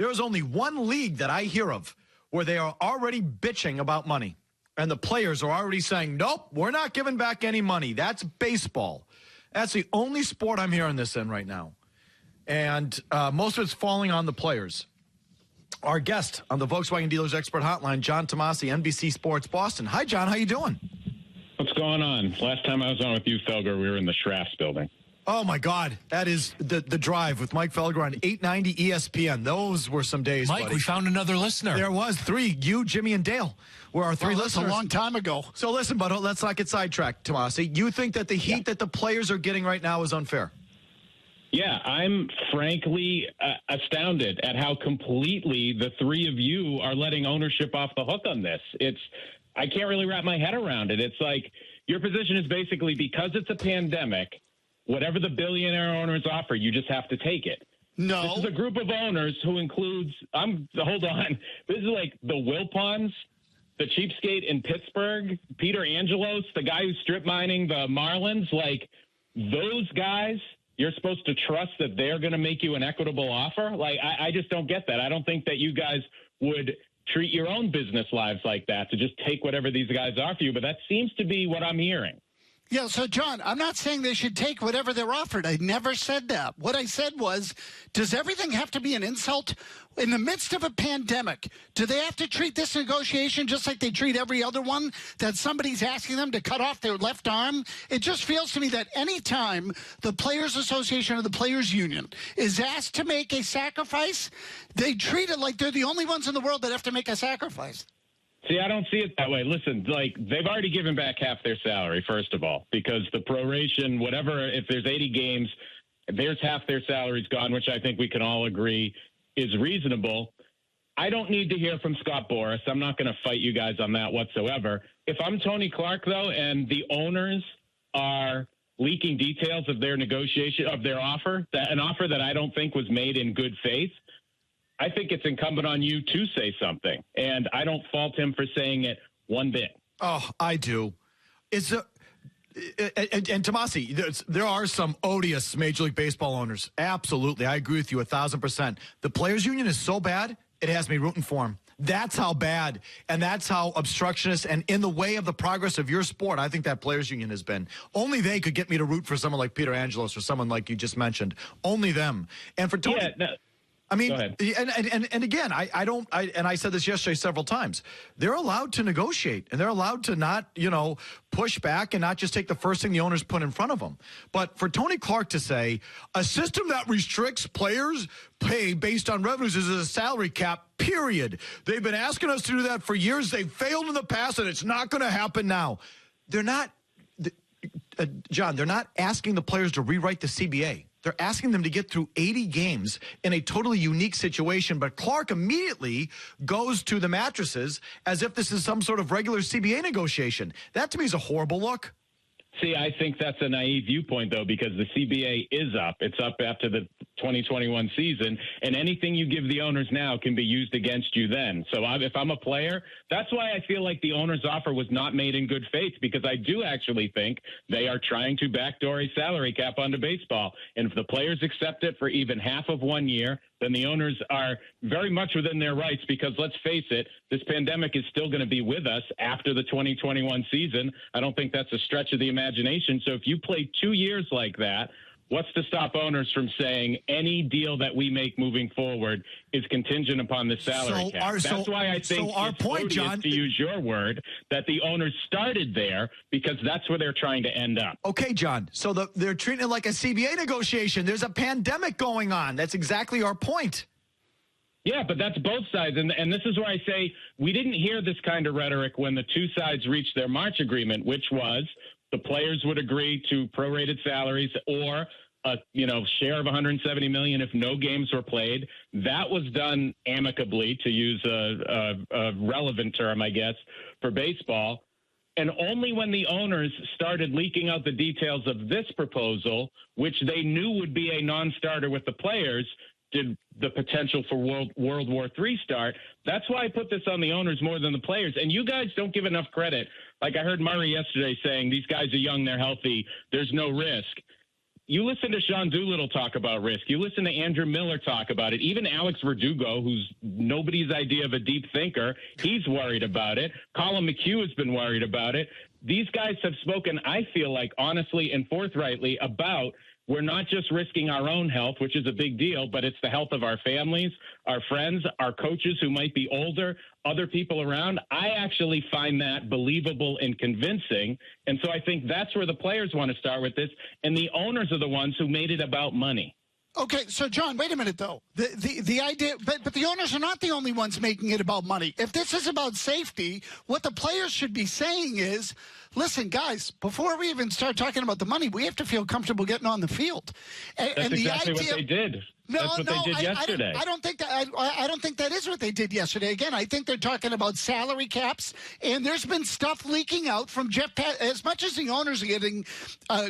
There is only one league that I hear of where they are already bitching about money. And the players are already saying, nope, we're not giving back any money. That's baseball. That's the only sport I'm hearing this in right now. And most of it's falling on the players. Our guest on the Volkswagen Dealers Expert Hotline, John Tomase, NBC Sports Boston. Hi, John. How you doing? What's going on? Last time I was on with you, Felger, we were in the Schrafft's building. Oh, my God. That is the drive with Mike Felger on 890 ESPN. Those were some days, Mike, buddy. we found another listener. There was three. You, Jimmy, and Dale were our three listeners. That's a long time ago. So listen, but let's not get sidetracked, Tomase. You think that the heat that the players are getting right now is unfair? Yeah, I'm frankly astounded at how completely the three of you are letting ownership off the hook on this. I can't really wrap my head around it. It's like your position is basically because it's a pandemic, whatever the billionaire owners offer, you just have to take it. No. This is a group of owners who includes, hold on, this is like the Wilpons, the cheapskate in Pittsburgh, Peter Angelos, the guy who's strip mining the Marlins, like those guys. You're supposed to trust that they're going to make you an equitable offer? Like, I just don't get that. I don't think that you guys would treat your own business lives like that, to just take whatever these guys offer you. But that seems to be what I'm hearing. Yeah, so, John, I'm not saying they should take whatever they're offered. I never said that. What I said was, does everything have to be an insult? In the midst of a pandemic, do they have to treat this negotiation just like they treat every other one, that somebody's asking them to cut off their left arm? It just feels to me that any time the Players Association or the Players Union is asked to make a sacrifice, they treat it like they're the only ones in the world that have to make a sacrifice. See, I don't see it that way. Listen, like, they've already given back half their salary, first of all, because the proration, whatever, if there's 80 games, there's half their salaries gone, which I think we can all agree is reasonable. I don't need to hear from Scott Boras. I'm not going to fight you guys on that whatsoever. If I'm Tony Clark, though, and the owners are leaking details of their negotiation, of their offer, an offer that I don't think was made in good faith, I think it's incumbent on you to say something, and I don't fault him for saying it one bit. Oh, I do. And Tomase, there are some odious Major League Baseball owners. Absolutely. I agree with you 1,000%. The Players Union is so bad, it has me rooting for them. That's how bad, and that's how obstructionist and in the way of the progress of your sport, I think that Players Union has been. Only they could get me to root for someone like Peter Angelos or someone like you just mentioned. Only them. And for Tony... Yeah, no. I mean, and again, I said this yesterday several times. They're allowed to negotiate, and they're allowed to not, push back and not just take the first thing the owners put in front of them. But for Tony Clark to say a system that restricts players' pay based on revenues is a salary cap, period. They've been asking us to do that for years. They've failed in the past, and it's not going to happen now. They're not, John, they're not asking the players to rewrite the CBA. They're asking them to get through 80 games in a totally unique situation. But Clark immediately goes to the mattresses as if this is some sort of regular CBA negotiation. That to me is a horrible look. See, I think that's a naive viewpoint, though, because the CBA is up. It's up after the 2021 season, and anything you give the owners now can be used against you then. So if I'm a player, that's why I feel like the owner's offer was not made in good faith, because I do actually think they are trying to backdoor a salary cap onto baseball. And if the players accept it for even half of 1 year, then the owners are very much within their rights, because let's face it, this pandemic is still going to be with us after the 2021 season. I don't think that's a stretch of the imagination. So if you play 2 years like that, what's to stop owners from saying any deal that we make moving forward is contingent upon the salary cap? That's why I think our it's point, John, to use your word, that the owners started there because that's where they're trying to end up. Okay, John. So they're treating it like a CBA negotiation. There's a pandemic going on. That's exactly our point. Yeah, but that's both sides. And this is where I say we didn't hear this kind of rhetoric when the two sides reached their March agreement, which was the players would agree to prorated salaries or a share of $170 million if no games were played. That was done amicably, to use a relevant term, I guess, for baseball. And only when the owners started leaking out the details of this proposal, which they knew would be a non-starter with the players, did the potential for World War III start. That's why I put this on the owners more than the players. And you guys don't give enough credit. Like I heard Murray yesterday saying, these guys are young, they're healthy, there's no risk. You listen to Sean Doolittle talk about risk. You listen to Andrew Miller talk about it. Even Alex Verdugo, who's nobody's idea of a deep thinker, he's worried about it. Colin McHugh has been worried about it. These guys have spoken, I feel like, honestly and forthrightly about we're not just risking our own health, which is a big deal, but it's the health of our families, our friends, our coaches who might be older, other people around. I actually find that believable and convincing. And so I think that's where the players want to start with this. And the owners are the ones who made it about money. Okay, so John, wait a minute though. The idea, but the owners are not the only ones making it about money. If this is about safety, what the players should be saying is, listen, guys, before we even start talking about the money, we have to feel comfortable getting on the field. That's exactly what they did. That's what they did yesterday. I don't think that is what they did yesterday. Again, I think they're talking about salary caps, and there's been stuff leaking out from Jeff. As much as the owners are getting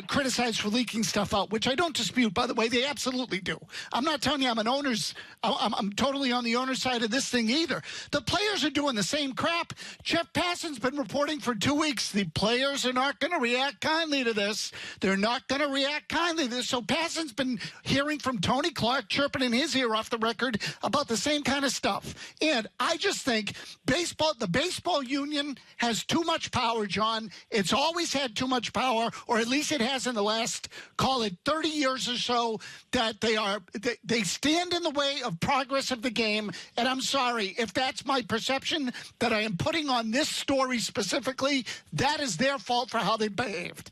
criticized for leaking stuff out, which I don't dispute, by the way, they absolutely do. I'm not telling you I'm totally on the owner's side of this thing either. The players are doing the same crap. Jeff Passan's been reporting for 2 weeks. The players are not going to react kindly to this. They're not going to react kindly to this. So Passan's been hearing from Tony Clark, chirping in his ear off the record about the same kind of stuff. And I just think the baseball union has too much power, John. It's always had too much power, or at least it has in the last, call it 30 years or so, that they stand in the way of progress of the game. And I'm sorry, if that's my perception that I am putting on this story specifically, that is their fault for how they behaved.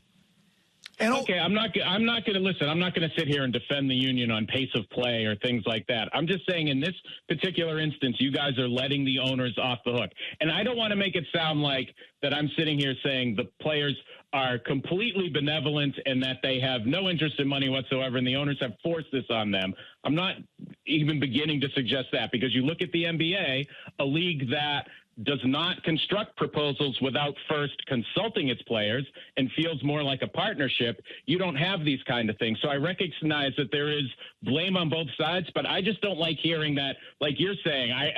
Okay, I'm not going to listen. I'm not going to sit here and defend the union on pace of play or things like that. I'm just saying in this particular instance, you guys are letting the owners off the hook. And I don't want to make it sound like that I'm sitting here saying the players are completely benevolent and that they have no interest in money whatsoever and the owners have forced this on them. I'm not even beginning to suggest that, because you look at the NBA, a league that does not construct proposals without first consulting its players and feels more like a partnership. You don't have these kind of things. So I recognize that there is blame on both sides, but I just don't like hearing that, like you're saying. I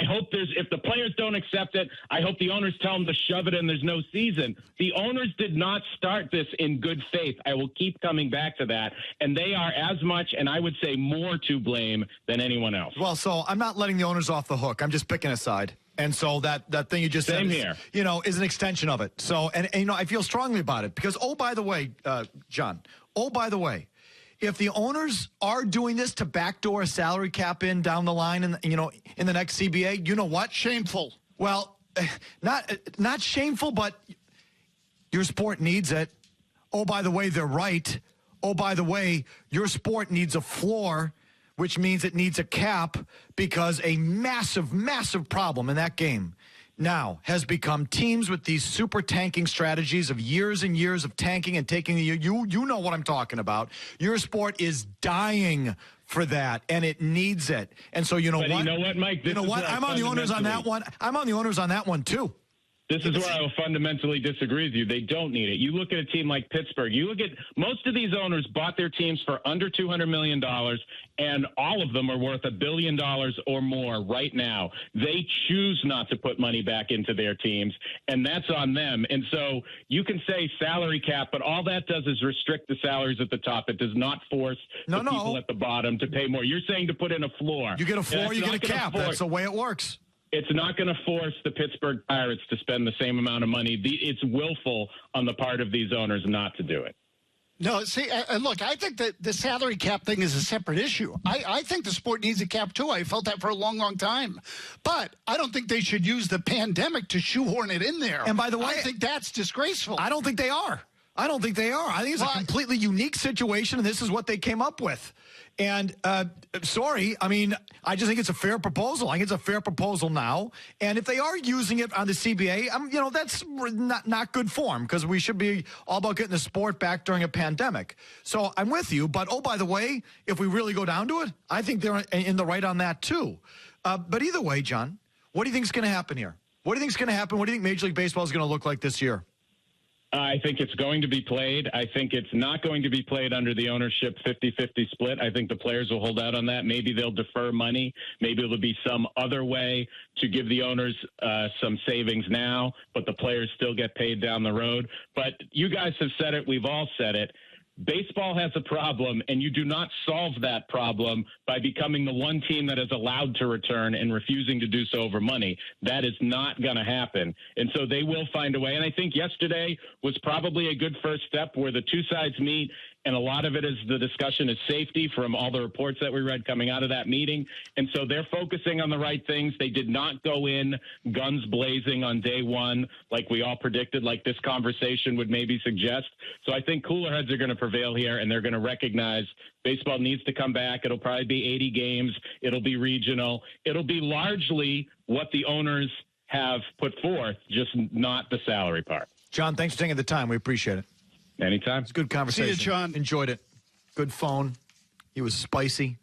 hope if the players don't accept it, I hope the owners tell them to shove it and there's no season. The owners did not start this in good faith. I will keep coming back to that. And they are as much, and I would say more, to blame than anyone else. Well, so I'm not letting the owners off the hook. I'm just picking a side. And so that thing you just said is an extension of it. So, and I feel strongly about it because, oh, by the way, John, if the owners are doing this to backdoor a salary cap in down the line in the next CBA, you know what? Shameful. Well, not shameful, but your sport needs it. Oh, by the way, they're right. Oh, by the way, your sport needs a floor, which means it needs a cap, because a massive, massive problem in that game now has become teams with these super tanking strategies of years and years of tanking and taking you know what I'm talking about. Your sport is dying for that, and it needs it. And so you know what, Mike? You know what? I'm on the owners on that one. I'm on the owners on that one too. This is where I will fundamentally disagree with you. They don't need it. You look at a team like Pittsburgh. You look at most of these owners bought their teams for under $200 million, and all of them are worth $1 billion or more right now. They choose not to put money back into their teams, and that's on them. And so you can say salary cap, but all that does is restrict the salaries at the top. It does not force people at the bottom to pay more. You're saying to put in a floor. You get a floor, you get a cap. That's the way it works. It's not going to force the Pittsburgh Pirates to spend the same amount of money. It's willful on the part of these owners not to do it. No, see, look, I think that the salary cap thing is a separate issue. I think the sport needs a cap, too. I felt that for a long, long time. But I don't think they should use the pandemic to shoehorn it in there. And by the way, I think that's disgraceful. I don't think they are. I think it's a completely unique situation, and this is what they came up with. And sorry, I mean, I just think it's a fair proposal. I think it's a fair proposal now. And if they are using it on the CBA, that's not good form, because we should be all about getting the sport back during a pandemic. So I'm with you. But, oh, by the way, if we really go down to it, I think they're in the right on that, too. But either way, John, what do you think is going to happen here? What do you think is going to happen? What do you think Major League Baseball is going to look like this year? I think it's going to be played. I think it's not going to be played under the ownership 50-50 split. I think the players will hold out on that. Maybe they'll defer money. Maybe it'll be some other way to give the owners some savings now, but the players still get paid down the road. But you guys have said it. We've all said it. Baseball has a problem, and you do not solve that problem by becoming the one team that is allowed to return and refusing to do so over money. That is not going to happen. And so they will find a way. And I think yesterday was probably a good first step where the two sides meet. And a lot of it is the discussion is safety from all the reports that we read coming out of that meeting. And so they're focusing on the right things. They did not go in guns blazing on day one like we all predicted, like this conversation would maybe suggest. So I think cooler heads are going to prevail here, and they're going to recognize baseball needs to come back. It'll probably be 80 games. It'll be regional. It'll be largely what the owners have put forth, just not the salary part. John, thanks for taking the time. We appreciate it. Anytime. It's a good conversation. See you, John. Enjoyed it. Good phone. He was spicy.